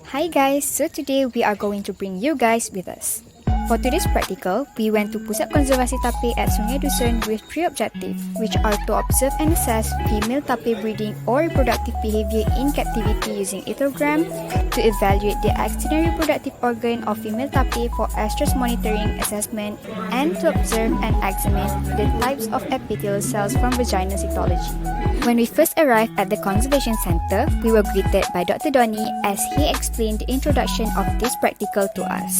Hi guys, so today we are going to bring you guys with us. For today's practical, we went to Pusat Konservasi Tapir at Sungai Dusun with three objectives, which are to observe and assess female tapir breeding or reproductive behavior in captivity using ethogram, to evaluate the external reproductive organ of female tapir for estrus monitoring assessment, and to observe and examine the types of epithelial cells from vaginal cytology. When we first arrived at the Conservation Center, we were greeted by Dr. Donnie as he explained the introduction of this practical to us.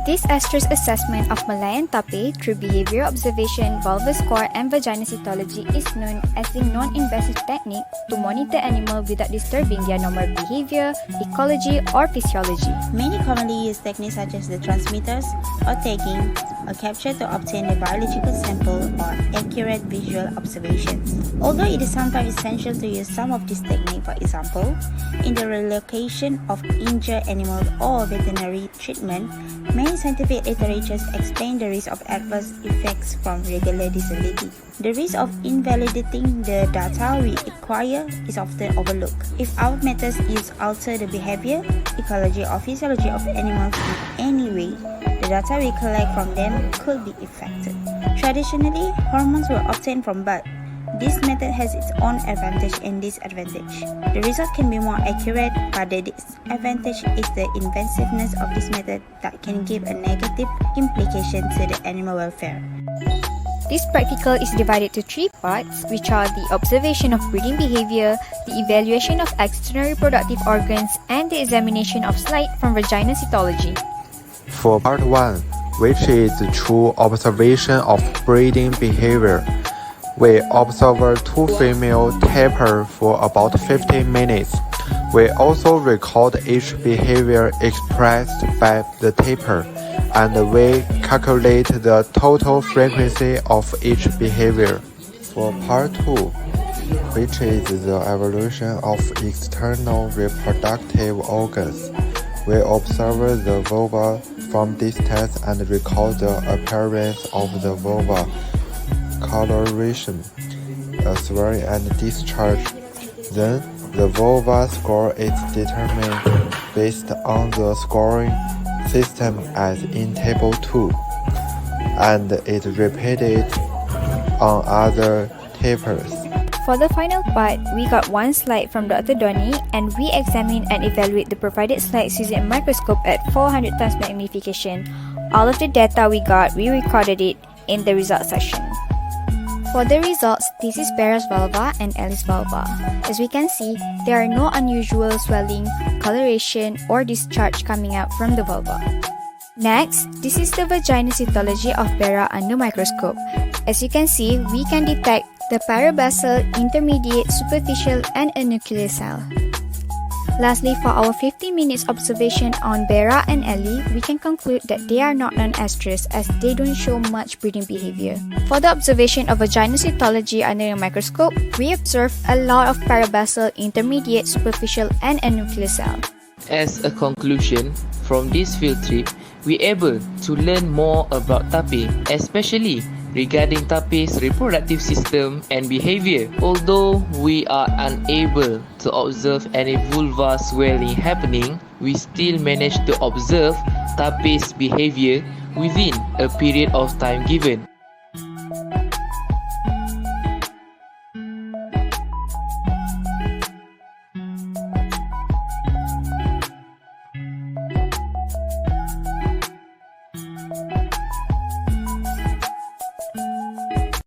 This estrus assessment of Malayan tapir through behavior observation, vulvar score and vaginal cytology is known as the non-invasive technique to monitor animals without disturbing their normal behavior, ecology or physiology. Many commonly used techniques such as the transmitters or tagging or capture to obtain a biological sample or accurate visual observations. Although it is sometimes essential to use some of this technique, for example, in the relocation of injured animals or veterinary treatment, many scientific literatures explain the risk of adverse effects from regular disability. The risk of invalidating the data we acquire is often overlooked. If our methods alter the behavior, ecology or physiology of animals in any way, the data we collect from them could be affected. Traditionally, hormones were obtained from blood. This method has its own advantage and disadvantage. The result can be more accurate, but the disadvantage is the invasiveness of this method that can give a negative implication to the animal welfare. This practical is divided to three parts, which are the observation of breeding behavior, the evaluation of external reproductive organs, and the examination of slight from vaginal cytology. For part 1, which is the true observation of breeding behavior, we observe two female tapir for about 15 minutes. We also record each behavior expressed by the tapir, and we calculate the total frequency of each behavior. For part 2, which is the evolution of external reproductive organs, we observe the vulva from distance and record the appearance of the vulva, coloration, swelling and discharge. Then the vulva score is determined based on the scoring system as in table 2, and is repeated on other tapirs. For the final part, we got one slide from Dr. Donnie and we examine and evaluate the provided slides using a microscope at 400 times magnification. All of the data we got, we recorded it in the results section. For the results, this is Bera's vulva and Ellie's vulva. As we can see, there are no unusual swelling, coloration, or discharge coming out from the vulva. Next, this is the vaginal cytology of Bera under microscope. As you can see, we can detect the parabasal, intermediate, superficial, and nuclear cell. Lastly, for our 15 minutes observation on Bera and Ellie, we can conclude that they are not non-estrus as they don't show much breeding behavior. For the observation of vaginal cytology under a microscope, we observe a lot of parabasal, intermediate, superficial, and nuclear cell. As a conclusion, from this field trip, we able to learn more about tapir, especially regarding tapir's reproductive system and behavior. Although we are unable to observe any vulvar swelling happening, we still managed to observe tapir's behavior within a period of time given.